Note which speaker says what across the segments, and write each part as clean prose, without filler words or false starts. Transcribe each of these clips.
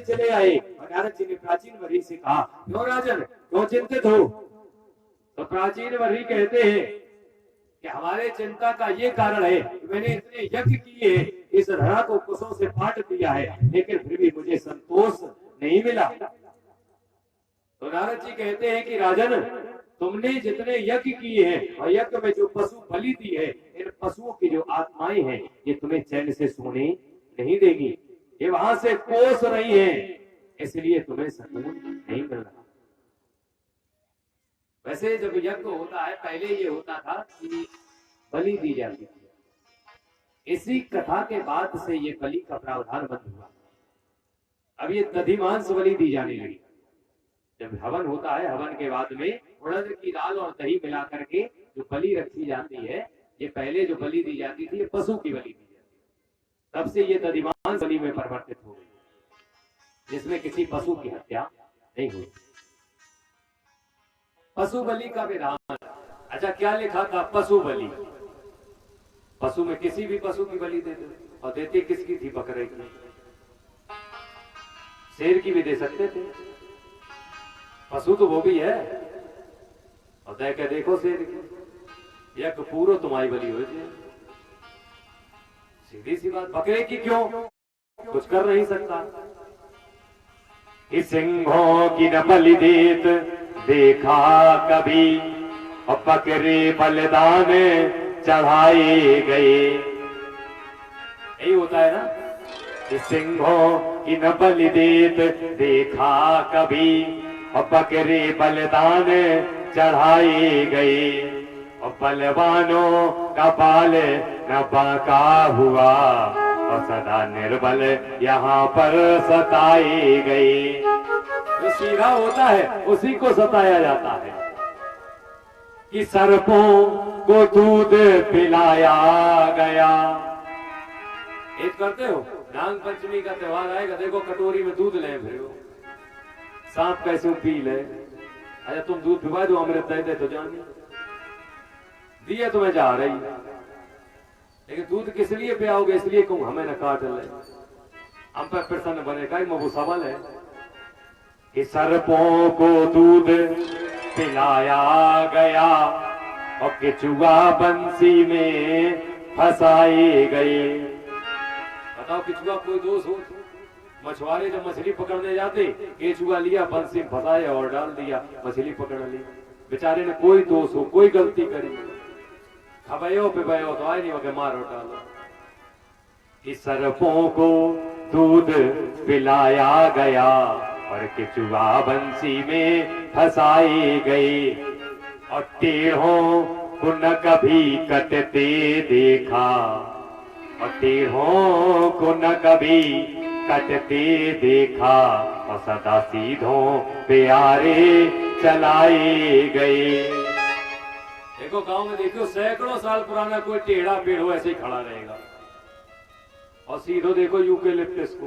Speaker 1: चले आए। और नारद जी ने प्राचीन वर्षी से कहा, क्यों राजन, क्यों चिंतित हो? तो प्राचीन वर्षी कहते हैं कि हमारे चिंता का ये कारण है कि मैंने इतने यज्ञ किए, इस धरा को कुशों से पाट दिया है, लेकिन फिर भी मुझे संतोष नहीं मिला। तो नारद जी कहते हैं कि राजन, तुमने जितने यज्ञ किए हैं और यज्ञ में जो पशु बलि दी है, इन पशुओं की जो आत्माएं हैं ये तुम्हें चैन से सोने नहीं देगी, ये वहां से कोस रही है, इसलिए तुम्हें सुकून नहीं मिल रहा। वैसे जब यज्ञ होता है, पहले ये होता था कि बलि दी जाती थी। इसी कथा के बाद से ये बलि का प्रावधान बंद हुआ। अब ये दधिमांस बलि दी जाने लगी। जब हवन होता है, हवन के बाद में उड़द की दाल और दही मिला करके जो बलि रखी जाती है, ये पहले जो बलि दी जाती थी ये पशु की बलि दी जाती थी। तब से ये दधिमांस बलि में परिवर्तित हो गई, जिसमें किसी पशु की हत्या नहीं हुई। पशु बलि का विधान, अच्छा क्या लिखा था? पशु बलि। पशु में किसी भी पशु की बलि दे दो, और देते किसकी थी? बकरे की। शेर की भी दे सकते थे, पशु तो वो भी है। और दे के देखो शेर की, यज्ञ पूरो तुम्हारी बलि हो जाए। सीधी सी बात। बकरे की क्यों? कुछ कर नहीं सकता। इस सिंहों की न बलि देत देखा कभी, और बकरे बलिदान चढ़ाए गए। यही होता है ना, इस सिंहों की न बलि देत देखा कभी, और बकरे बलिदान चढ़ाए गए। और बलवानों का बाल न बांका हुआ, और सदा निर्बल यहाँ पर सताए गए। जो सीधा होता है उसी को सताया जाता है। कि सर्पों को दूध पिलाया गया। एक करते हो, नाग पंचमी का त्योहार आएगा, देखो कटोरी में दूध ले फिर सांप कैसे पी ले। अच्छा तुम दूध पिवा दो, अमृत दे दे तो जानी दिया तुम्हें जा रही, लेकिन दूध किस लिए पियाओगे? इसलिए कहूं हमें न काट ले, हम पर प्रसन्न बने का वो सवाल है। कि सर्पों को दूध पिलाया गया, और केचुआ बंसी में फंसाए गए। बताओ केचुआ कोई दोष हो? मछुआरे जब मछली पकड़ने जाते, केचुआ लिया, बंसी में फंसाया और डाल दिया, मछली पकड़ ली। बेचारे ने कोई दोष हो, कोई गलती करी, खबयो पे भयो तो आए नहीं वगे मारो डालो। इस सर्पों को दूध पिलाया गया, और केचुआ बंसी में फंसाए गए। और टेढ़ों को न कभी कटते देखा, और टेढ़ों को न कभी कटते देखा, और सदा सीधों प्यारे चलाए गए। देखो गांव में देखो, सैकड़ों साल पुराना कोई टेढ़ा पेड़ हो ऐसे ही खड़ा रहेगा, और सीधो देखो यूकेलिप्टस को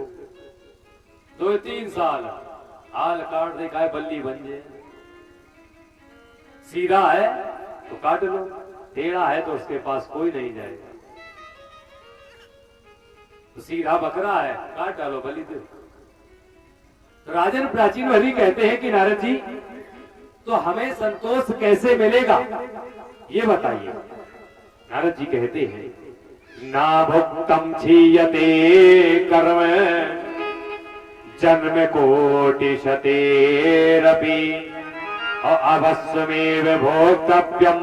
Speaker 1: 2-3 साल हाल काट देखा है, बल्ली बन जाए। सीधा है तो काट लो, टेढ़ा है तो उसके पास कोई नहीं जाएगा। तो सीधा बकरा है, काट डालो, बलि दो। तो राजन प्राचीन वर्षी कहते हैं कि नारद जी, तो हमें संतोष कैसे मिलेगा ये बताइए। नारद जी कहते हैं, ना भुक्तम क्षीयते कर्म जन्म कोटि शतेरपि, और अवश्यमेव भोक्तव्यम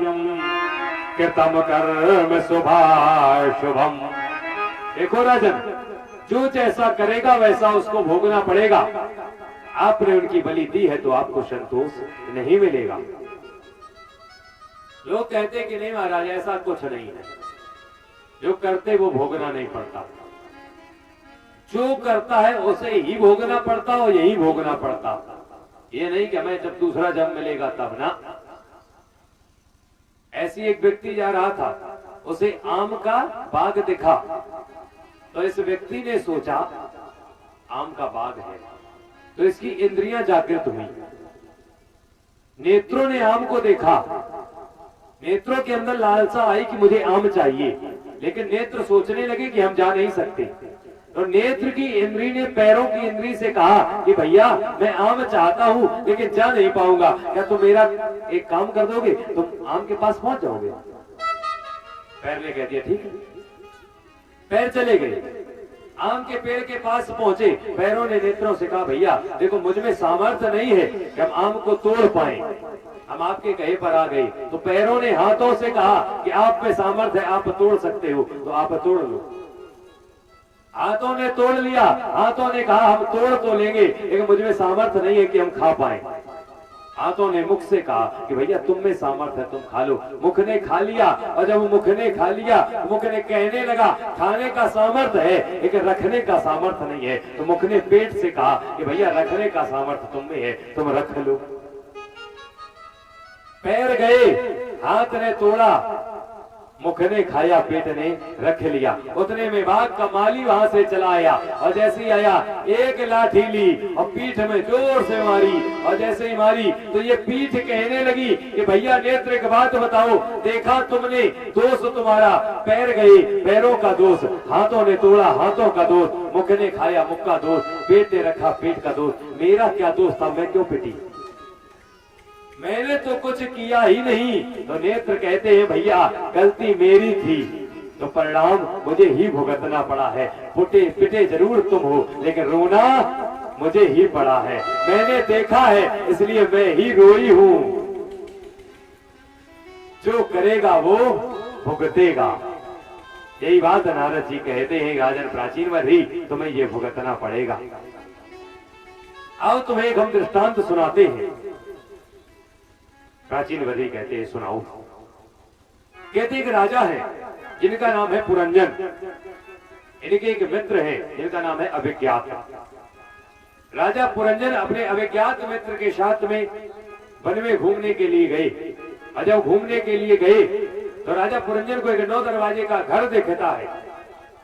Speaker 1: कृतम कर्म शुभाशुभम। देखो राजन, जो जैसा करेगा वैसा उसको भोगना पड़ेगा। आपने उनकी बलि दी है तो आपको संतोष नहीं मिलेगा। लोग कहते कि नहीं महाराज ऐसा कुछ नहीं है, जो करते वो भोगना नहीं पड़ता, जो करता है उसे ही भोगना पड़ता और यही भोगना पड़ता। ये नहीं कि हमें जब दूसरा जन्म मिलेगा तब ना। ऐसी एक व्यक्ति जा रहा था, उसे आम का बाग दिखा, तो इस व्यक्ति ने सोचा आम का बाग है, तो इसकी इंद्रियां जागृत हुई। नेत्रों ने आम को देखा, नेत्रों के अंदर लालसा आई कि मुझे आम चाहिए, लेकिन नेत्र सोचने लगे कि हम जा नहीं सकते। तो नेत्र की इंद्री ने पैरों की इंद्री से कहा कि भैया मैं आम चाहता हूं लेकिन जा नहीं पाऊंगा, क्या तुम मेरा एक काम कर दोगे, तुम आम के पास पहुंच जाओगे। पैर ने कह दिया ठीक है। पैर चले गए, आम के पेड़ के पास पहुंचे। पैरों ने नेत्रों से कहा भैया देखो मुझ में सामर्थ्य नहीं है कि हम आम को तोड़ पाए, हम आपके कहे पर आ गए। तो पैरों ने हाथों से कहा कि आप में सामर्थ्य है, आप तोड़ सकते हो तो आप तोड़ लो। हाथों ने तोड़ लिया, हाथों ने कहा हम तोड़ तो लेंगे लेकिन मुझ में सामर्थ्य नहीं है कि हम खा पाए। हाथों ने मुख से कहा कि भैया तुम में सामर्थ्य है, तुम खा लो। मुख ने खा लिया, और जब मुख ने खा लिया मुख ने कहने लगा खाने का सामर्थ्य है लेकिन रखने का सामर्थ्य नहीं है। तो मुख ने पेट से कहा कि भैया रखने का सामर्थ्य तुम में है, तुम रख लो। पैर गए, हाथ ने तोड़ा, मुख ने खाया, पेट ने रख लिया। उतने में बाघ का माली वहां से चला आया, और जैसे ही आया एक लाठी ली और पीठ में जोर से मारी, और जैसे ही मारी तो ये पीठ कहने लगी कि भैया नेत्र एक बात बताओ, देखा तुमने दोष तुम्हारा, पैर गए पैरों का दोष, हाथों ने तोड़ा हाथों का दोष, मुख ने खाया मुख का दोष, पेट ने रखा पेट का दोष, मेरा क्या दोष था, मैं क्यों पिटी, मैंने तो कुछ किया ही नहीं। तो नेत्र कहते हैं भैया गलती मेरी थी तो परिणाम मुझे ही भुगतना पड़ा है। पिटे जरूर तुम हो लेकिन रोना मुझे ही पड़ा है, मैंने देखा है इसलिए मैं ही रोई हूं। जो करेगा वो भुगतेगा, यही बात नारद जी कहते हैं राजन प्राचीन में ही तुम्हें ये भुगतना पड़ेगा। आओ तुम्हें एक हम दृष्टांत सुनाते हैं। प्राचीन वधी कहते हैं सुनाओ। कहते एक राजा है जिनका नाम है पुरंजन, इनके एक मित्र हैं जिनका नाम है अभिज्ञात। राजा पुरंजन अपने अभिज्ञात मित्र के साथ में वन में घूमने के लिए गए, और जब घूमने के लिए गए तो राजा पुरंजन को एक 9 दरवाजे का घर दिखता है।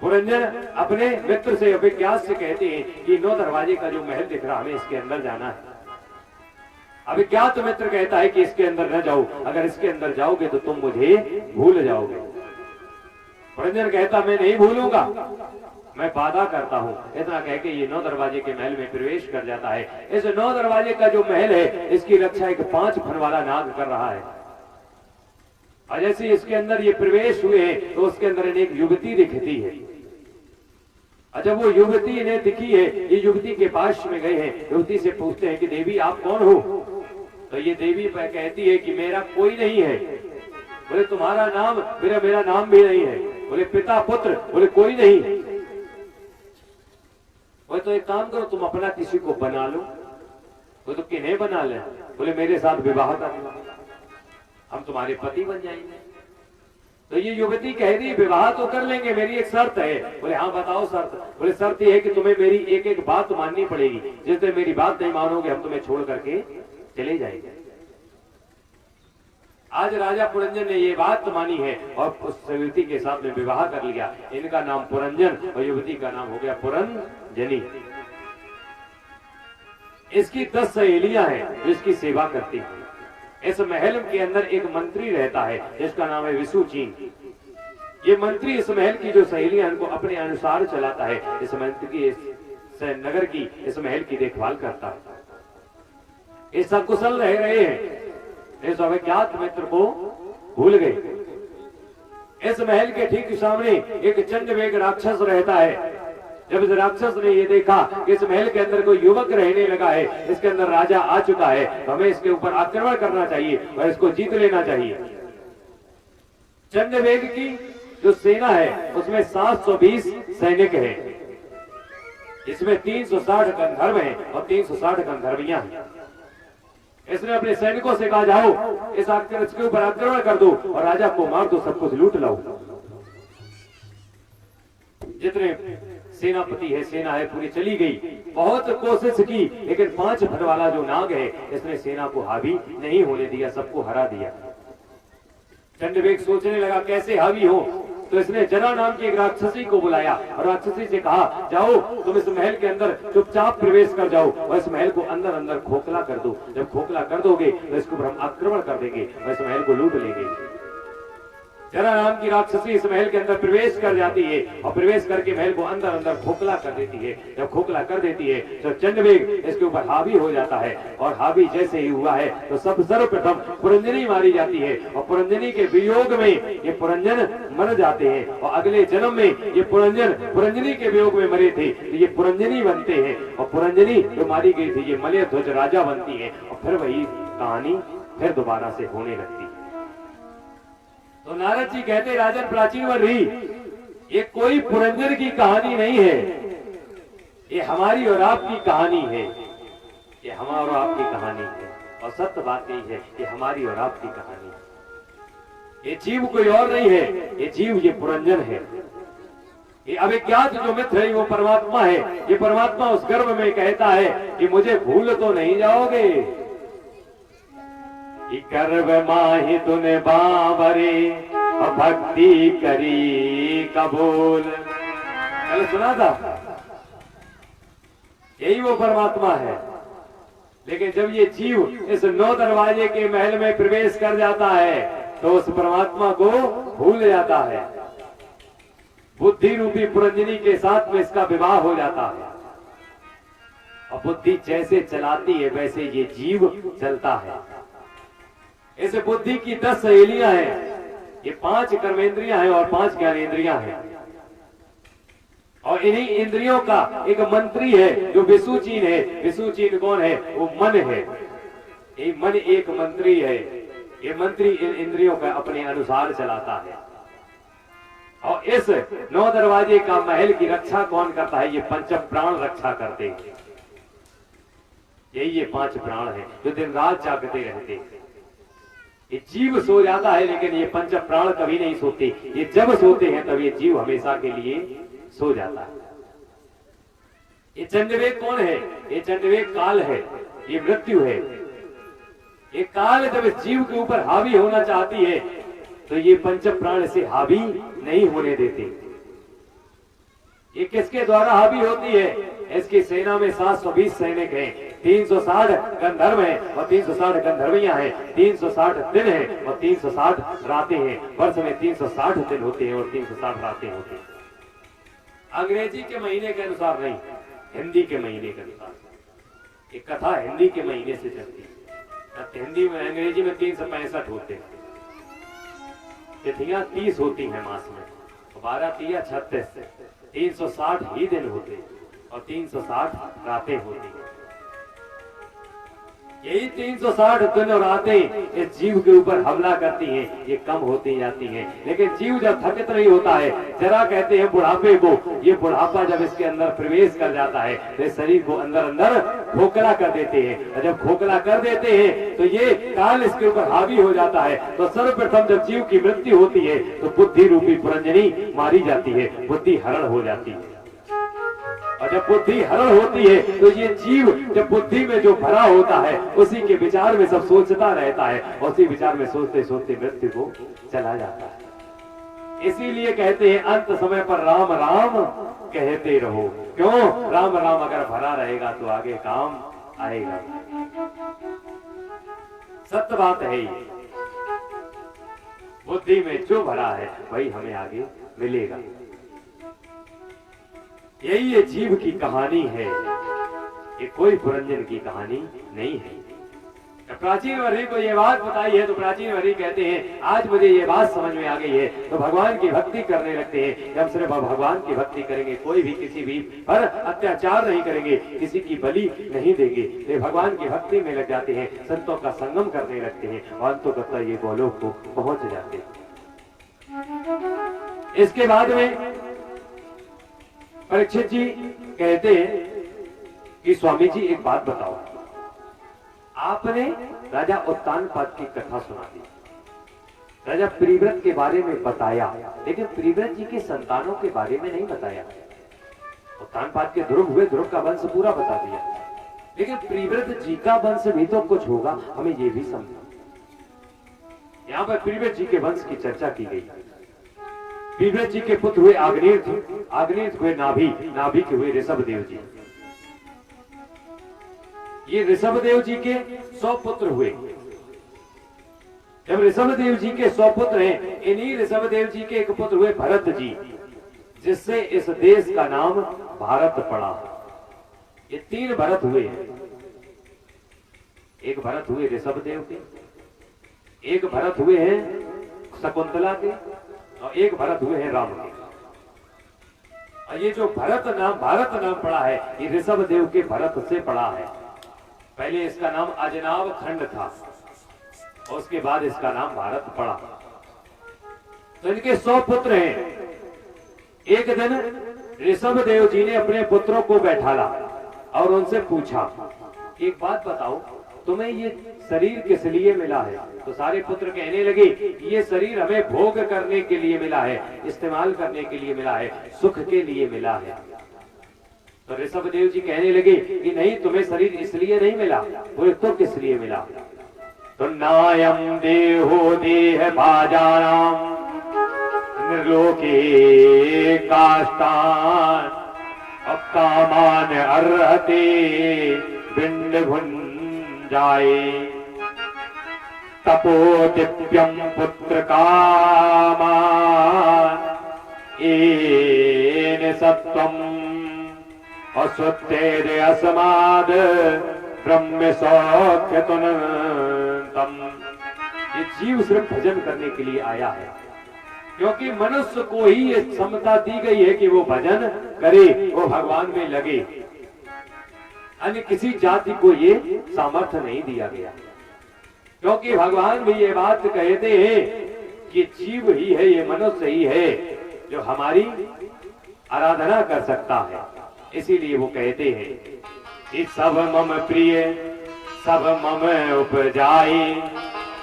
Speaker 1: पुरंजन अपने मित्र से अभिज्ञात से कहते हैं कि 9 दरवाजे का जो महल दिख रहा हमें इसके अंदर जाना है। अभिज्ञात मित्र कहता है कि इसके अंदर न जाओ, अगर इसके अंदर जाओगे तो तुम मुझे भूल जाओगे। पुरंजन कहता मैं नहीं भूलूंगा, मैं वादा करता हूं। इतना कह के ये 9 दरवाजे के महल में प्रवेश कर जाता है। इस 9 दरवाजे का जो महल है इसकी रक्षा एक 5 फन वाला नाग कर रहा है। और जैसे इसके अंदर ये प्रवेश हुए हैं तो उसके अंदर एक युवती दिखती है। जब वो युवती इन्हें दिखी है, ये युवती के पास में गए हैं, युवती से पूछते हैं कि देवी आप कौन हो। तो ये देवी कहती है कि मेरा कोई नहीं है। बोले तुम्हारा नाम, मेरा नाम भी नहीं है। बोले पिता पुत्र, बोले कोई नहीं। बोले तो एक काम करो तुम अपना किसी को बना लो। वो तो किन्हें बना ले, बोले मेरे साथ विवाह कर लो, हम तुम्हारे पति बन जाएंगे। तो ये युवती कह रही विवाह तो कर लेंगे, मेरी एक शर्त है। बोले हाँ बताओ शर्त। बोले शर्त ये है कि तुम्हें मेरी एक एक बात माननी पड़ेगी, जिस दिन मेरी बात नहीं मानोगे हम तुम्हें छोड़ करके चले जाएंगे। आज राजा पुरंजन ने ये बात मानी है और उस युवती के साथ में विवाह कर लिया। इनका नाम पुरंजन और युवती का नाम हो गया पुरंजनी। इसकी 10 सहेलियां हैं जो इसकी सेवा करती हैं। इस महल के अंदर एक मंत्री रहता है जिसका नाम है विसुचीन। ये मंत्री इस महल की जो सहेलियां उनको अपने अनुसार चलाता है। इस मंत्री की, इस नगर की, इस महल की देखभाल करता है। ये सकुशल रह रहे हैं, इस अभिज्ञात मित्र को भूल गए। इस महल के ठीक सामने एक चंडवेग राक्षस रहता है। जब इस राक्षस ने ये देखा कि इस महल के अंदर कोई युवक रहने लगा है, इसके अंदर राजा आ चुका है, तो हमें इसके ऊपर आक्रमण करना चाहिए और इसको जीत लेना चाहिए। चंडवेग की जो सेना है उसमें 720 सैनिक हैं। इसमें 360 गंधर्व हैं और 360 गंधर्वियां हैं। इसने अपने सैनिकों से कहा जाओ इसके ऊपर आक्रमण कर दो और राजा को मार दो, सब कुछ लूट लो। जितने सेनापति है, सेना है, पूरी चली गई। बहुत कोशिश की लेकिन 5 फट वाला जो नाग है इसने सेना को हावी नहीं होने दिया, सबको हरा दिया। चंडवेग सोचने लगा कैसे हावी हो, तो इसने जना नाम की एक राक्षसी को बुलाया और राक्षसी से कहा जाओ तुम इस महल के अंदर चुपचाप प्रवेश कर जाओ और इस महल को अंदर अंदर खोखला कर दो। जब खोखला कर दोगे तो इसके ऊपर हम आक्रमण कर देंगे और इस महल को लूट लेंगे। जरा नाम की राक्षसी इस महल के अंदर प्रवेश कर जाती है और प्रवेश करके महल को अंदर अंदर खोखला कर देती है। जब खोखला कर देती है तो चंडवेग इसके ऊपर हावी हो जाता है और हावी जैसे ही हुआ है तो सर्वप्रथम पुरंजनी मारी जाती है और पुरंजनी के वियोग में ये पुरंजन मर जाते हैं और अगले जन्म में ये पुरंजनी के वियोग में मरे थे तो ये पुरंजनी बनते हैं और पुरंजनी जो मारी गई थी ये मलयध्वज राजा बनती है और फिर वही कहानी फिर दोबारा से होने लगती है। तो नारद जी कहते राजन प्राचीनवर्षी ये कोई पुरंजन की कहानी नहीं है, ये हमारी और आपकी कहानी है, ये हमारा और आपकी कहानी है। और सत्य बात यही है ये हमारी और आपकी कहानी है। ये जीव कोई और नहीं है, ये जीव ये पुरंजन है। ये अविज्ञात जो मित्र है वो परमात्मा है। ये परमात्मा उस गर्भ में कहता है कि मुझे भूल तो नहीं जाओगे। गर्भ माही तूने बाबरे और भक्ति करी कबूल, कल सुना था। यही वो परमात्मा है। लेकिन जब ये जीव इस 9 दरवाजे के महल में प्रवेश कर जाता है तो उस परमात्मा को भूल जाता है। बुद्धि रूपी पुरंजनी के साथ में इसका विवाह हो जाता है और बुद्धि जैसे चलाती है वैसे ये जीव चलता है। इस बुद्धि की 10 सहेलियां हैं। ये 5 कर्मेंद्रियां हैं और 5 ज्ञानेंद्रियां हैं और इन्हीं इंद्रियों का एक मंत्री है जो विसुचीन है। विसुचीन कौन है? वो मन है। ये मन एक मंत्री है। ये मंत्री इन इंद्रियों का अपने अनुसार चलाता है और इस 9 दरवाजे का महल की रक्षा कौन करता है? ये 5 प्राण रक्षा करते हैं। यही ये 5 प्राण हैं जो दिन रात जागते रहते हैं। ये जीव सो जाता है लेकिन ये 5 प्राण कभी नहीं सोते। ये जब सोते हैं तब ये जीव हमेशा के लिए सो जाता है। ये चंडवेग कौन है? ये चंडवेग काल है, ये मृत्यु है। ये काल जब इस जीव के ऊपर हावी होना चाहती है तो ये 5 प्राण से हावी नहीं होने देते। ये किसके द्वारा हावी होती है? इसकी सेना में 720 सैनिक हैं, 360 गंधर्व हैं और 360 गंधर्वियां हैं, 360 दिन हैं और 360 रातें हैं। वर्ष में 360 दिन होते हैं और 360 रातें होती हैं। अंग्रेजी के महीने के अनुसार नहीं, हिंदी के महीने के अनुसार। एक कथा हिंदी के महीने से चलती है। हिंदी में अंग्रेजी में 365 होते हैं। तिथियां 30 होती हैं मास में, 12 तिया 36, 360 ही दिन होते हैं और 360 रातें होती हैं। यही 360 दिन और रातें इस जीव के ऊपर हमला करती हैं, ये कम होती जाती हैं। लेकिन जीव जब थकित नहीं होता है, जरा कहते हैं बुढ़ापे को, ये बुढ़ापा जब इसके अंदर प्रवेश कर जाता है तो इस शरीर को अंदर अंदर खोखला कर देते हैं और जब खोखला कर देते हैं तो ये काल इसके ऊपर हावी हो जाता है। तो सर्वप्रथम जब जीव की मृत्यु होती है तो बुद्धि रूपी पुरंजनी मारी जाती है, बुद्धि हरण हो जाती है। और जब बुद्धि हरण होती है तो ये जीव जब बुद्धि में जो भरा होता है उसी के विचार में सब सोचता रहता है, उसी विचार में सोचते सोचते मृत्यु को चला जाता है। इसीलिए कहते हैं अंत समय पर राम राम कहते रहो। क्यों? राम राम अगर भरा रहेगा तो आगे काम आएगा। सत्य बात है ये। बुद्धि में जो भरा है वही हमें आगे मिलेगा। यही ये जीव की कहानी है, ये कोई पुरंजन की कहानी नहीं है। प्राचीन वर्षी को ये बात बताई है तो प्राचीन वर्षी कहते हैं आज मुझे ये बात समझ में आ गई है तो भगवान की भक्ति करने लगते हैं। जब सिर्फ भगवान की भक्ति करेंगे, कोई भी किसी भी पर अत्याचार नहीं करेंगे, किसी की बलि नहीं देंगे, तो भगवान की भक्ति में लग जाते हैं, संतों का संगम करने लगते हैं और अंततः ये गोलोक को पहुंच जाते हैं। इसके बाद में परीक्षित जी कहते हैं कि स्वामी जी एक बात बताओ, आपने राजा उत्तानपाद की कथा सुना दी, राजा प्रिव्रत के बारे में बताया, लेकिन प्रिव्रत जी के संतानों के बारे में नहीं बताया। उत्तानपाद के ध्रुव हुए, ध्रुव का वंश पूरा बता दिया, लेकिन प्रिव्रत जी का वंश भी तो कुछ होगा, हमें ये भी समझा। यहाँ पर प्रिव्रत जी के वंश की चर्चा की गई। प्रिव्रत जी के पुत्र हुए आग्नेय, आग्नेय हुए नाभि, नाभि के हुए ऋषभदेव जी। ये ऋषभदेव जी के 100 पुत्र हुए। जब ऋषभदेव जी के 100 पुत्र हैं, इन्हीं ऋषभदेव जी के एक पुत्र हुए भरत जी, जिससे इस देश का नाम भारत पड़ा। ये 3 भरत हुए हैं। एक भरत हुए ऋषभदेव के, एक भरत हुए हैं शकुंतला के, और एक भरत हुए हैं राम के। और ये जो भारत नाम पड़ा है, ये ऋषभदेव के भरत से पड़ा है। पहले इसका नाम अजनाब खंड था, और उसके बाद इसका नाम भारत पड़ा। तो इनके 100 पुत्र हैं। एक दिन ऋषभदेव जी ने अपने पुत्रों को बैठाला और उनसे पूछा, एक बात बताओ, तुम्हें ये शरीर किस लिए मिला है? तो सारे पुत्र कहने लगे, ये शरीर हमें भोग करने के लिए मिला है, इस्तेमाल करने के लिए मिला है, सुख के लिए मिला है। तो ऋषभदेव जी कहने लगे कि नहीं, तुम्हें शरीर इसलिए नहीं मिला। बोले तो किस लिए मिला? तो नायम देहो देह भाजानाम निर्लोके काष्टान अकामान अर्हते बिंड भुंजाए तपो दिव्यम पुत्र कामान एन सत्वम अश्वत्थेर असमाद ब्रह्म सौख्य तुनंतम। ये जीव सिर्फ भजन करने के लिए आया है, क्योंकि मनुष्य को ही ये क्षमता दी गई है कि वो भजन करे, वो भगवान में लगे। अन्य किसी जाति को ये सामर्थ्य नहीं दिया गया, क्योंकि भगवान भी ये बात कहते हैं कि जीव ही है, ये मनुष्य ही है जो हमारी आराधना कर सकता है। इसीलिए वो कहते हैं कि सब मम प्रिय सब मम उपजाई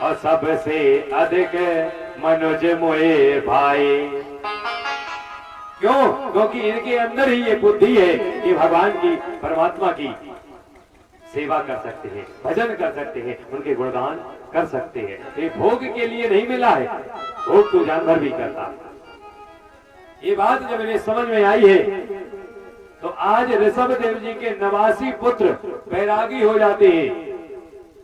Speaker 1: और सबसे अधिक मनुज मोए भाई। क्यों? क्योंकि इनके अंदर ही ये बुद्धि है कि भगवान की, परमात्मा की सेवा कर सकते हैं, भजन कर सकते हैं, उनके गुणगान कर सकते हैं। ये भोग के लिए नहीं मिला है, भोग तो जानवर भी करता है। ये बात जब इन्हें समझ में आई है, तो आज ऋषभदेव जी के 89 पुत्र बैरागी हो जाते हैं,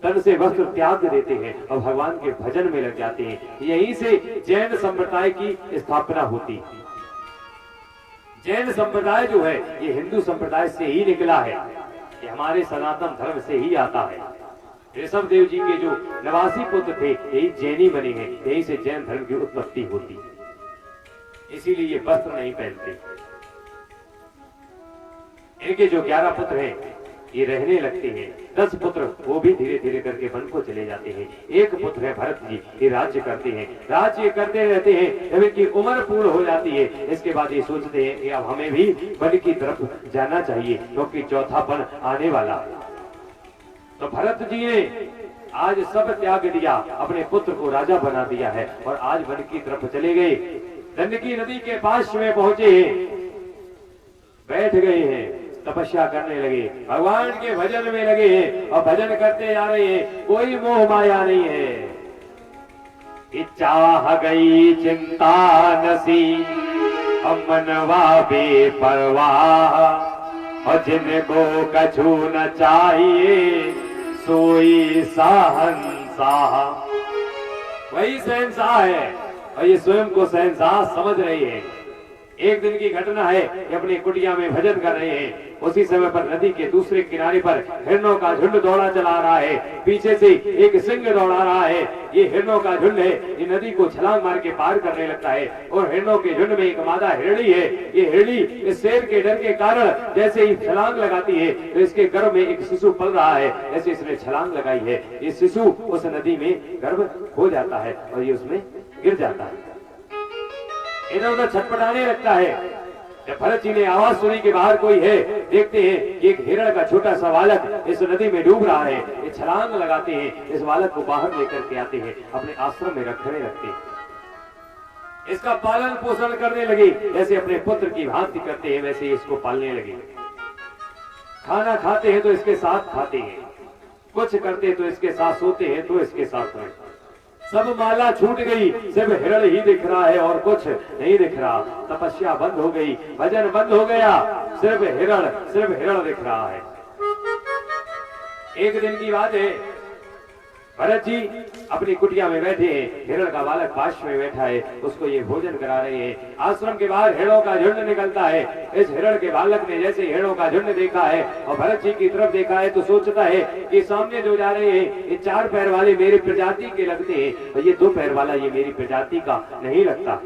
Speaker 1: तन से वस्त्र त्याग देते हैं और भगवान के भजन में लग जाते हैं। यहीं से जैन संप्रदाय की स्थापना होती है। जैन संप्रदाय जो है, ये हिंदू संप्रदाय से ही निकला है, ये हमारे सनातन धर्म से ही आता है। ऋषभदेव जी के जो 89 पुत्र थे, यही जैनी बने हैं, यहीं से जैन धर्म की उत्पत्ति होती। इसीलिए ये वस्त्र नहीं पहनते। इनके जो 11 पुत्र हैं, ये रहने लगते हैं। 10 पुत्र वो भी धीरे धीरे करके वन को चले जाते हैं। एक पुत्र है भरत जी, ये राज्य करते हैं, राज्य करते रहते हैं। जब इनकी उम्र पूर्ण हो जाती है, इसके बाद ये सोचते हैं कि अब हमें भी वन की तरफ जाना चाहिए, क्योंकि चौथापन आने वाला है। तो भरत जी ने आज सब त्याग दिया, अपने पुत्र को राजा बना दिया है और आज वन की तरफ चले गए। गंडकी नदी के पास में पहुंचे हैं, बैठ गए हैं, तपस्या करने लगे, भगवान के भजन में लगे हैं और भजन करते जा रहे हैं। कोई मोह माया नहीं है। चाह गई चिंता नसी मनवा बेपरवाह, और जिनको कछु न चाहिए सोई शहंशाह। वही शहंशाह है और ये स्वयं को शहंशाह समझ रही है। एक दिन की घटना है कि अपनी कुटिया में भजन कर रहे हैं। उसी समय पर नदी के दूसरे किनारे पर हिरणों का झुंड दौड़ा चला रहा है। पीछे से एक सिंह दौड़ा रहा है। ये हिरणों का झुंड है, ये नदी को छलांग मार के पार करने लगता है और हिरणों के झुंड में एक मादा हिरणी है। ये हिरणी इस शेर के डर के कारण जैसे ही छलांग लगाती है, तो इसके गर्भ में एक शिशु पल रहा है। ऐसे इसने छलांग लगाई है, ये शिशु उस नदी में गर्भ खो जाता है और ये उसमें गिर जाता है। इधर उधर छटपटाने लगता है। जब भरत जी ने आवाज सुनी कि बाहर कोई है, देखते हैं कि एक हिरण का छोटा सा बालक इस नदी में डूब रहा है। ये छलांग लगाते हैं, इस बालक को बाहर लेकर के आते हैं, अपने आश्रम में रखने लगते हैं। इसका पालन पोषण करने लगे, जैसे अपने पुत्र की भांति करते हैं वैसे इसको पालने लगे। खाना खाते हैं तो इसके साथ खाते हैं, कुछ करते तो इसके साथ सोते हैं तो इसके साथ में। सब माला छूट गई, सिर्फ हिरण ही दिख रहा है और कुछ नहीं दिख रहा। तपस्या बंद हो गई, भजन बंद हो गया, सिर्फ हिरण दिख रहा है। एक दिन की बात है, भरत जी अपनी कुटिया में बैठे हैं, हिरण का बालक पाश में बैठा है, उसको ये भोजन करा रहे हैं। आश्रम के बाहर हिरणों का झुंड निकलता है। इस हिरण के बालक ने जैसे हिरणों का झुंड देखा है और भरत जी की तरफ देखा है तो सोचता है कि सामने जो जा रहे हैं ये 4 पैर वाले मेरी प्रजाति के लगते हैं और ये 2 पैर वाला ये मेरी प्रजाति का नहीं लगता।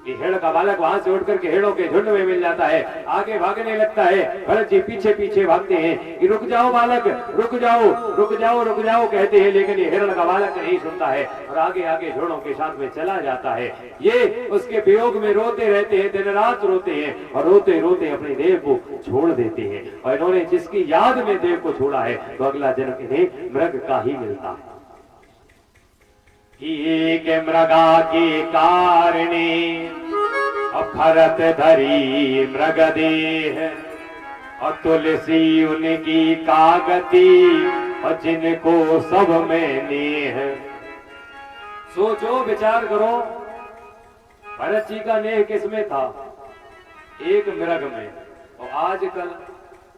Speaker 1: ये हिरण का बालक वहां से उठ करके हिरणों के झुंड में मिल जाता है, आगे भागने लगता है। भरत जी पीछे पीछे भागते हैं कि रुक जाओ बालक, रुक जाओ रुक जाओ रुक जाओ कहते हैं, लेकिन ये हिरण का बालक नहीं सुनता है और आगे आगे झुंडों के साथ में चला जाता है। ये उसके वियोग में रोते रहते हैं, दिन रात रोते हैं और रोते रोते अपनी देह को छोड़ देते हैं। और इन्होंने जिसकी याद में देह को छोड़ा है तो अगला जन्म इन्हें मृग का ही मिलता है। एक मृगा के कारणे भरत धरी मृग देह और तुलसी उनकी कागती और जिनको सब में नेह। सोचो विचार करो, भरत जी का नेह किसमें था? एक मृग में। और आजकल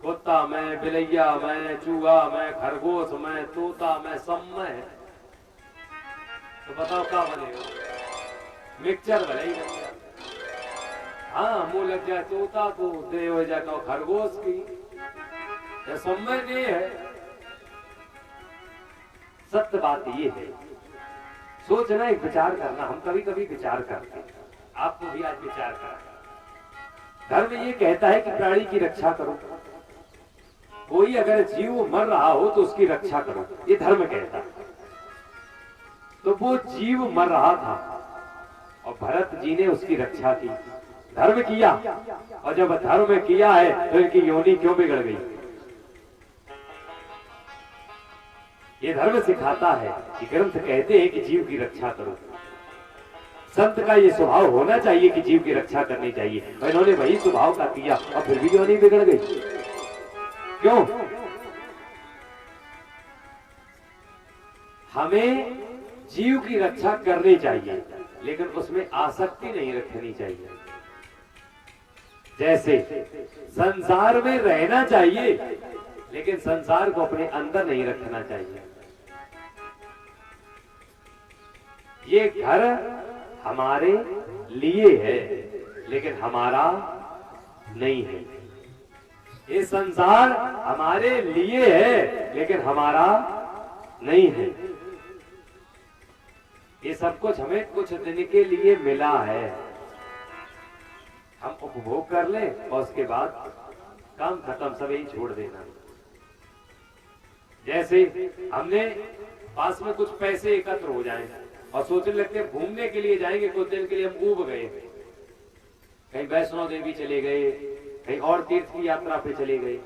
Speaker 1: कुत्ता में, बिलैया में, चूहा में, खरगोश में, तोता में, सब में। तो बताओ क्या बनेगा? मिक्सचर भले ही बन गया। हाँ, मुंह लग जाए तोता को, दे हो जाए तो खरगोश की, समय नहीं है। सत्य बात ये है, सोचना, एक विचार करना। हम कभी कभी विचार करते हैं, आपको भी आज विचार करना। धर्म ये कहता है कि प्राणी की रक्षा करो, कोई अगर जीव मर रहा हो तो उसकी रक्षा करो, ये धर्म कहता है। तो वो जीव मर रहा था और भरत जी ने उसकी रक्षा की, धर्म किया। और जब धर्म किया है तो इनकी योनि क्यों बिगड़ गई? ये धर्म सिखाता है कि ग्रंथ कहते हैं कि जीव की रक्षा करो। संत का ये स्वभाव होना चाहिए कि जीव की रक्षा करनी चाहिए, और इन्होंने वही स्वभाव का किया और फिर भी योनि बिगड़ गई। क्यों? हमें जीव की रक्षा करनी चाहिए लेकिन उसमें आसक्ति नहीं रखनी चाहिए। जैसे संसार में रहना चाहिए लेकिन संसार को अपने अंदर नहीं रखना चाहिए। ये घर हमारे लिए है लेकिन हमारा नहीं है। ये संसार हमारे लिए है लेकिन हमारा नहीं है। ये सब कुछ हमें कुछ दिन के लिए मिला है, हम उपभोग कर लें और उसके बाद काम खत्म, सब यही छोड़ देना। जैसे हमने पास में कुछ पैसे एकत्र हो जाएं और सोचने लगते हैं घूमने के लिए जाएंगे, कुछ दिन के लिए हम ऊब गए, कहीं वैष्णो देवी चले गए, कहीं और तीर्थ की यात्रा पे चले गए,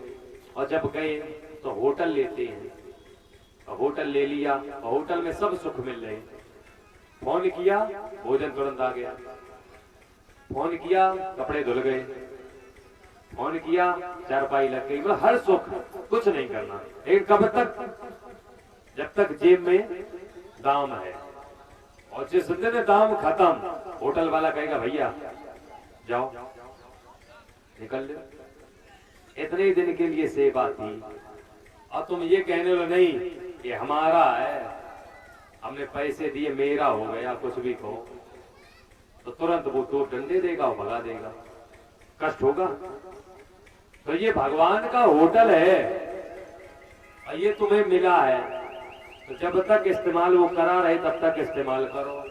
Speaker 1: और जब गए तो होटल लेते हैं, और होटल ले लिया और होटल में सब सुख मिल रहे। फोन किया, भोजन तुरंत आ गया। फोन किया, कपड़े धुल गए। फोन किया, चारपाई लग गई। मतलब हर सुख, कुछ नहीं करना। लेकिन कब तक? जब तक जेब में दाम है। और जिस दिन दाम खत्म, होटल वाला कहेगा भैया जाओ निकल लो। इतने दिन के लिए सेवा थी और तुम ये कहने लो नहीं ये हमारा है, हमने पैसे दिए, मेरा हो गया, कुछ भी कहो, तो तुरंत वो 2 डंडे देगा और भगा देगा। कष्ट होगा। तो ये भगवान का होटल है और ये तुम्हें मिला है, तो जब तक इस्तेमाल वो करा रहे तब तक इस्तेमाल करो।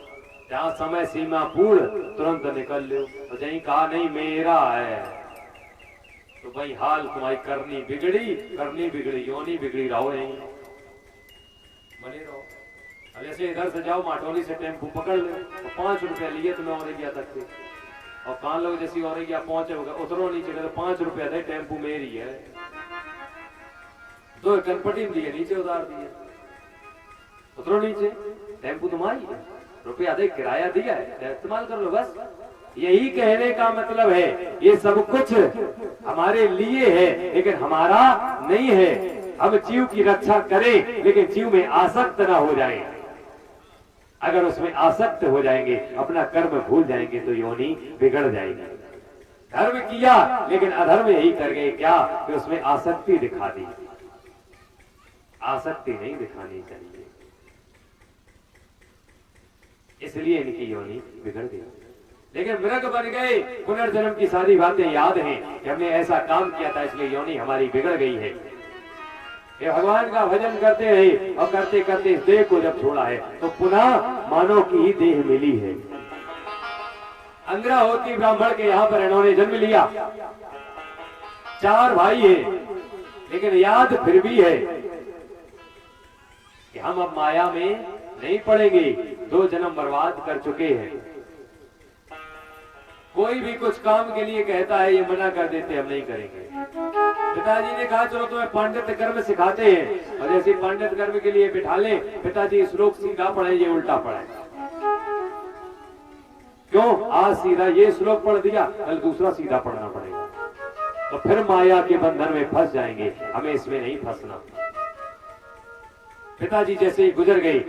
Speaker 1: जहां समय सीमा पूर्ण तुरंत निकल लो। तो जहीं कहा नहीं मेरा है तो भाई हाल तुम्हारी करनी बिगड़ी, योनी बिगड़ी, रहो यहीं बने रहो। जैसे इधर से जाओ माटोली से टेम्पू पकड़ ले तो 5 रुपया लिए तुम्हें औरैया तक के, और कान लोग जैसी औरैया पहुंचे होगा उतरो नीचे तो 5 रुपया दे, टेम्पू मेरी है। 2 कनपटी दिए, नीचे उतार दिए, उतरो नीचे, टेम्पू तुम्हारी है, रुपया दे, किराया दिया है, इस्तेमाल कर लो बस। यही कहने का मतलब है ये सब कुछ हमारे लिए है लेकिन हमारा नहीं है। हम जीव की रक्षा करें लेकिन जीव में आसक्त ना हो जाएं। अगर उसमें आसक्त हो जाएंगे, अपना कर्म भूल जाएंगे तो योनि बिगड़ जाएगी। धर्म किया लेकिन अधर्म यही कर गए क्या कि उसमें आसक्ति दिखा दी। आसक्ति नहीं दिखानी चाहिए। इसलिए इनकी योनि बिगड़ गई। लेकिन मृग बन गए, पुनर्जन्म की सारी बातें याद हैं कि हमने ऐसा काम किया था, इसलिए योनि हमारी बिगड़ गई है। ये भगवान का भजन करते रहे और करते करते इस देह को जब छोड़ा है तो पुनः मानव की ही देह मिली है। अंग्रा होती ब्राह्मण के यहाँ पर इन्होंने जन्म लिया। 4 भाई है, लेकिन याद फिर भी है कि हम अब माया में नहीं पड़ेंगे। 2 जन्म बर्बाद कर चुके हैं। कोई भी कुछ काम के लिए कहता है, ये मना कर देते हम नहीं करेंगे। पिताजी ने कहा चलो तुम्हें पांडित्य कर्म सिखाते हैं, और जैसे पांडित्य कर्म के लिए बिठा ले, पिताजी श्लोक सीधा पढ़े, ये उल्टा पढ़े। क्यों? आज सीधा ये श्लोक पढ़ दिया, कल दूसरा सीधा पढ़ना पड़ेगा, तो फिर माया के बंधन में फंस जाएंगे। हमें इसमें नहीं फंसना। पिताजी जैसे ही गुजर गए,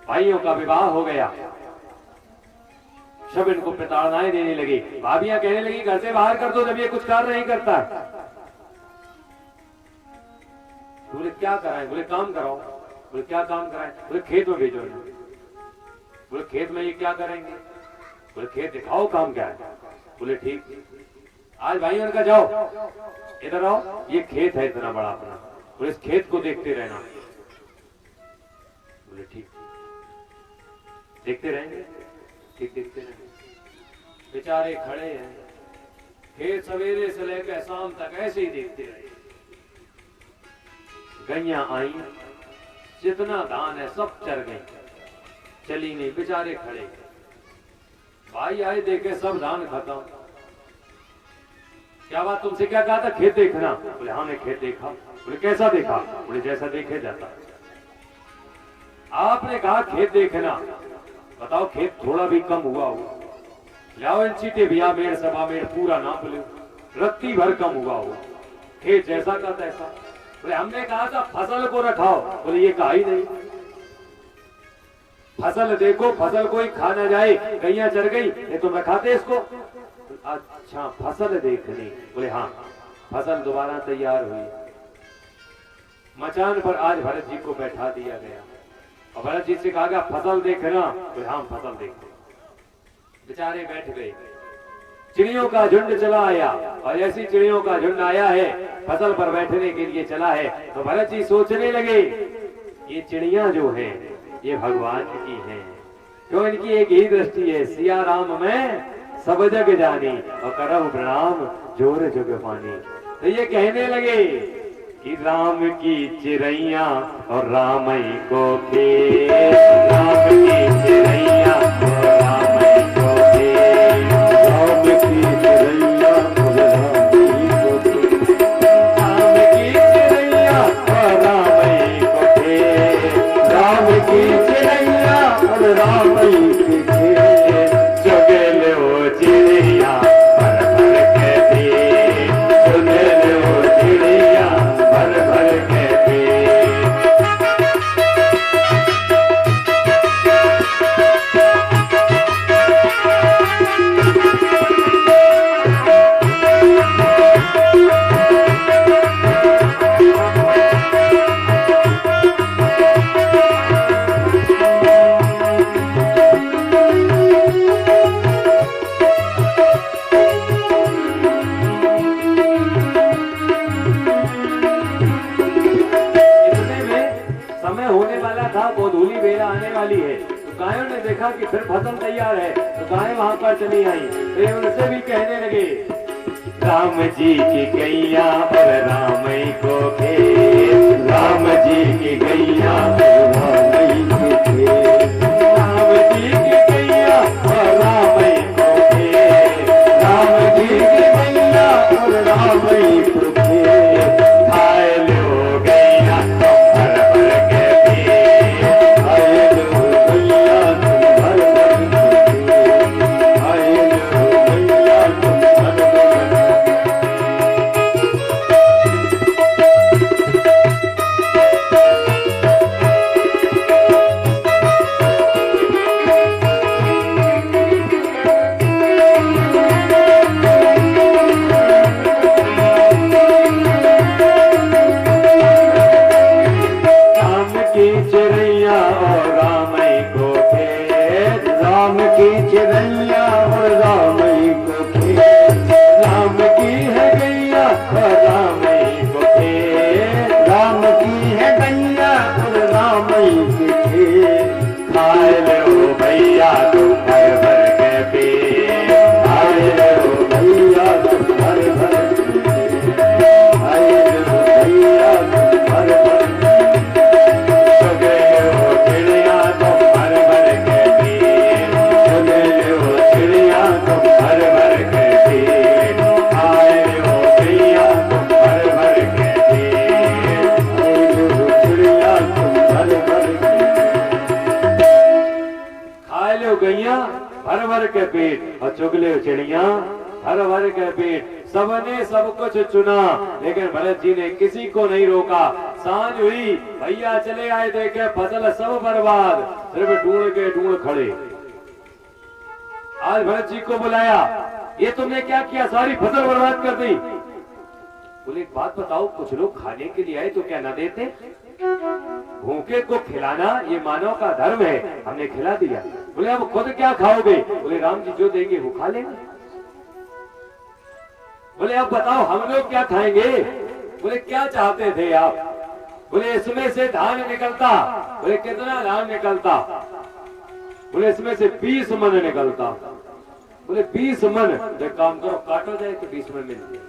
Speaker 1: भाइयों का विवाह हो गया, सब इनको प्रताड़नाएं देने लगे। भाभियां कहने लगी घर से बाहर कर दो जब ये कुछ कार्य नहीं करता। बोले क्या कराएं? बोले काम कराओ। बोले क्या काम कराएं? बोले खेत में भेजो। बोले खेत में ये क्या करेंगे? बोले खेत दिखाओ काम क्या है। बोले ठीक। आज भाइयों ने कहा जाओ इधर आओ, ये खेत है इतना बड़ा अपना, बोले इस खेत को देखते रहना। बोले ठीक, देखते रहेंगे। ठीक, देखते रहेंगे। बेचारे खड़े हैं, खेत सवेरे से लेकर शाम तक ऐसे ही देखते रहे। गैया आई, जितना धान है सब चर गई, चली नहीं, बेचारे खड़े। भाई आए, देखे सब धान खत्म। क्या बात, तुमसे क्या कहा था? खेत देखना। बोले हाँ, मैं खेत देखा। बोले कैसा देखा? बोले जैसा देखे जाता। आपने कहा खेत देखना, बताओ खेत थोड़ा भी कम हुआ हो, लाओ इन चीटे भैया, मेड़ सभा मेड़ पूरा नाप लो, रत्ती भर कम हुआ हो, खेत जैसा का तैसा। बोले हमने कहा था फसल को रखाओ। बोले ये कहा ही नहीं। फसल देखो, फसल कोई खा ना जाए, गैया चर गई, ये तुम रखाते इसको? अच्छा फसल देखनी। बोले हाँ। फसल दोबारा तैयार हुई, मचान पर आज भरत जी को बैठा दिया गया और भरत जी से कहा गया फसल देखना। बोले हाँ फसल देखते। बेचारे बैठ गए। चिड़ियों का झुंड चला आया, और ऐसी चिड़ियों का झुंड आया है, फसल पर बैठने के लिए चला है। तो भरत जी सोचने लगे ये चिड़ियां जो हैं ये भगवान की हैं, क्यों? इनकी एक ही दृष्टि है, सिया राम में सब जग जानी और करम प्रणाम जोर जुग पानी। तो ये कहने लगे कि राम की चिड़ैया और रामई को खेत, राम की चिड़ैया और रामई को खेत, राम की चिड़ैया और रामई को खेत, राम की चिड़ैया और रामई को खेत, राम की चिड़ैया और रामई को खेत, जगल वो चिड़ैया भर भर के पेट, जगल वो चिड़ैया भर भर के पेट। गोधूली बेला आने वाली है, तो गायों ने देखा कि फिर फसल तैयार है, तो गायें वहां पर चली आई। तो ये उनसे भी कहने लगे राम जी की गैया और रामई को खेत, राम जी की गैया और रामई को खेत, राम जी की गैया और रामई को खेत, राम जी की गैया और रामई को खेत, खाए लो गैया भर भर के पेट, खाए लो गैया तुम भर भर के पेट, खाए लो गैया तुम भर भर के पेट। राम को खेत,
Speaker 2: राम की है गैया और राम की खेत।
Speaker 1: खाए लो भैया तुम भर भर के पेट, खाए लो
Speaker 2: भैया तुम भर भर के पेट, भैया तुम भर भर
Speaker 1: चुगे लो चिड़िया तुम भर भर के पेट, चुगे लो चिड़िया तुम भर भर के पेट, खाए लो भैया तुम भर भर के पेट,
Speaker 2: चिड़िया तुम भर भर के
Speaker 1: खाए लो गैया भर भर के पेट और चुग लो चिड़िया भर भर के पेट। सबने सब कुछ चुना लेकिन भरत जी ने किसी को नहीं रोका। सांझ हुई, भैया चले आए, देखे फसल सब बर्बाद, सिर्फ ढूंढ के ढूंढ खड़े। आज भरत जी को बुलाया, ये तुमने क्या किया, सारी फसल बर्बाद कर दी। बोले एक बात बताओ, कुछ लोग खाने के लिए आए तो क्या न देते? भूखे को खिलाना ये मानव का धर्म है, हमने खिला दिया। बोले अब खुद क्या खाओगे? बोले राम जी जो देंगे वो खा लेंगे। बोले अब बताओ हम लोग क्या खाएंगे? बोले क्या चाहते थे आप? बोले इसमें से धान निकलता। बोले कितना धान निकलता? बोले इसमें से 20 मन निकलता। बोले 20 मन, तो एक काम करो काटो जाए तो 20 मन मिल जाए।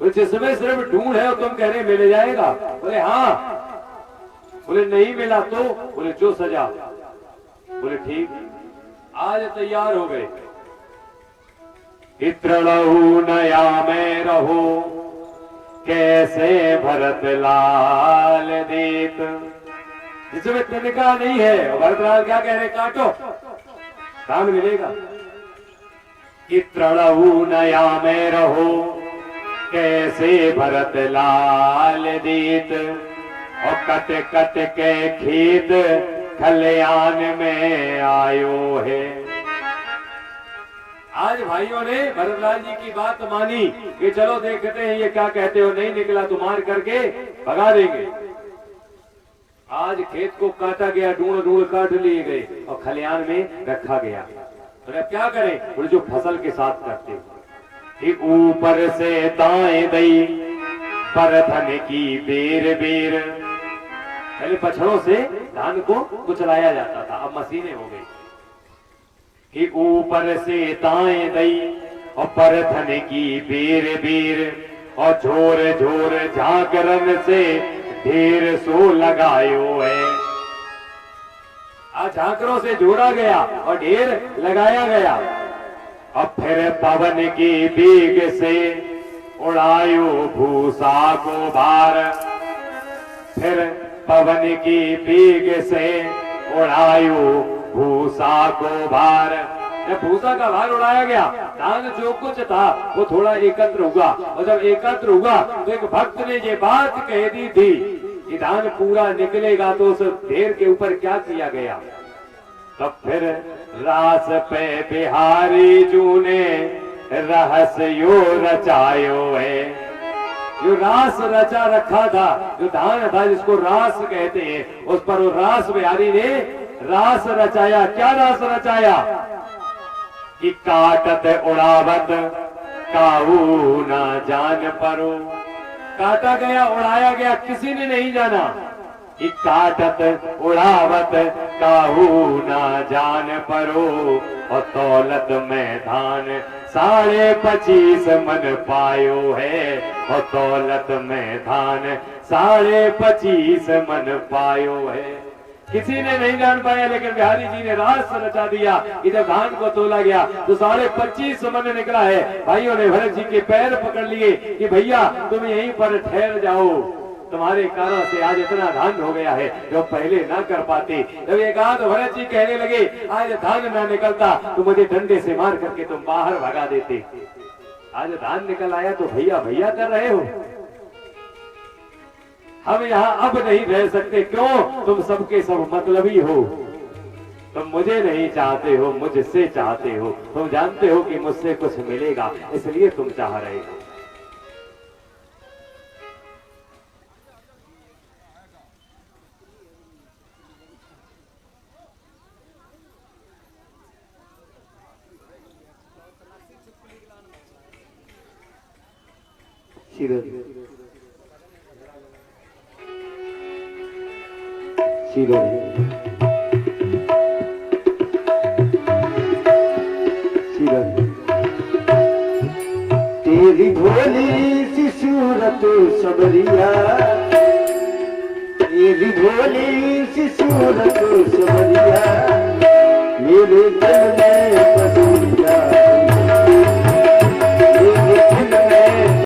Speaker 1: बोले जिसमें सिर्फ ढूंढ है और तुम कह रहे मिल जाएगा? बोले हाँ। बोले नहीं मिला तो? बोले जो सजा। बोले ठीक, आज तैयार हो गए। इत्रलहु नया में रहो, कैसे भरत लाल देत। जिसमें तिनका नहीं है, भरतलाल क्या कह रहे? काटो, दान मिलेगा। इत्रलहु नया में रहो, कैसे भरत लाल देत। और कट कट के खेत खलियान में आयो है। आज भाइयों ने भरतलाल जी की बात मानी कि चलो देखते हैं ये क्या कहते हो, नहीं निकला तो मार करके भगा देंगे। आज खेत को काटा गया, ढूंढ ढूंढ काट लिए गए और खलियान में रखा गया। तो अब क्या करें? बोले जो फसल के साथ करते हो, ऊपर से दाएं दई परधन की बेर बेर। पहले पछड़ों से धान को कुचलाया जाता था, अब मशीनें हो गई कि ऊपर से दाएं दई और परधन की बेर बेर। और झोर झोर झाकरन से ढेर सो लगायो है। आज झाकरों से जोड़ा गया और ढेर लगाया गया। अब फिर पवन की बेग से उड़ायो भूसा को भार। फिर पवन की बेग से उड़ायो भूसा को भार। जब भूसा का भार उड़ाया गया, धान जो कुछ था वो थोड़ा एकत्र हुआ। और जब एकत्र हुआ तो एक भक्त ने ये बात कह दी थी कि धान पूरा निकलेगा तो उस ढेर के ऊपर क्या किया गया। तब फिर रास पे बिहारी जू ने रहस्य यो रचायो है। जो रास रचा रखा था, जो धान था जिसको रास कहते हैं, उस पर वो रास बिहारी ने रास रचाया। क्या रास रचाया? कि काटत उड़ावत काहू ना जान परो। काटा गया, उड़ाया गया, किसी ने नहीं जाना। कि काटत उड़ावत काहू ना जान परो। और दौलत में धान 25.5 मन पायो है। और दौलत में धान 25.5 मन पायो है। किसी ने नहीं जान पाया, लेकिन बिहारी जी ने रास रचा दिया कि जब धान को तोला गया तो 25.5 मन निकला है। भाइयों ने भरत जी के पैर पकड़ लिए कि भैया तुम यहीं पर ठहर जाओ, तुम्हारे कारण से आज इतना धान हो गया है जो पहले ना कर पाते। जब ये कहा तो भरत जी कहने लगे आज धान ना निकलता तो मुझे डंडे से मार करके तुम बाहर भगा देते। आज धान निकल आया तो भैया भैया कर रहे हो। हम यहाँ अब नहीं रह सकते। क्यों? तुम सबके सब मतलबी हो। तुम मुझे नहीं चाहते हो, मुझसे चाहते हो। तुम जानते हो कि मुझसे कुछ मिलेगा, इसलिए तुम चाह रहे हो।
Speaker 2: सिरोही सिरोही सिरोही तेरी भोली सी सूरत सबरिया तेरी भोली सी सूरत सबरिया मेरे दिल में